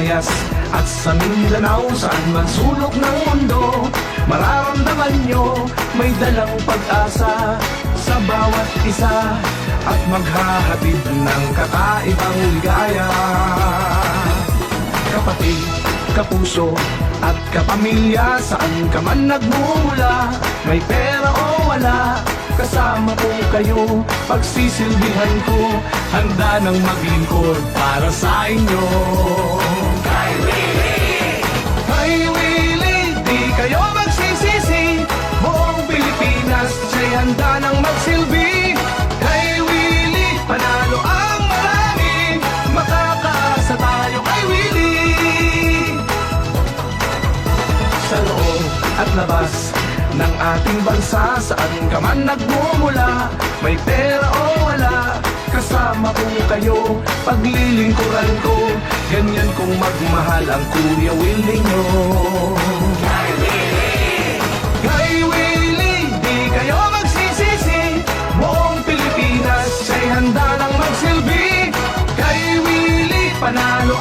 Visayas at sa Mindanao, saan man sulok ng mundo, mararamdaman nyo may dalang pag-asa sa bawat isa at maghahatid ng kakaibang ligaya. Kapatid, kapuso at kapamilya, saan ka man nagmumula, may pera o wala, kasama ko kayo, pagsisilbihan ko, handa nang maglingkod para sa inyo. Kay Willie! Kay Willie, di kayo magsisisi, buong Pilipinas siya'y handa nang magsilbi. Kay Willie, panalo ang marami, makakaasa tayo kay Willie. Sa loob at labas ng ating bansa, saan ka man nagmumula, may pera o wala, kasama ko kayo, paglilingkuran ko, ganyan kong magmahal ang Kuya Willie nyo. Kay Willie! Kay Willie, di kayo magsisisi, buong Pilipinas siya'y handa nang magsilbi. Kay Willie, panalo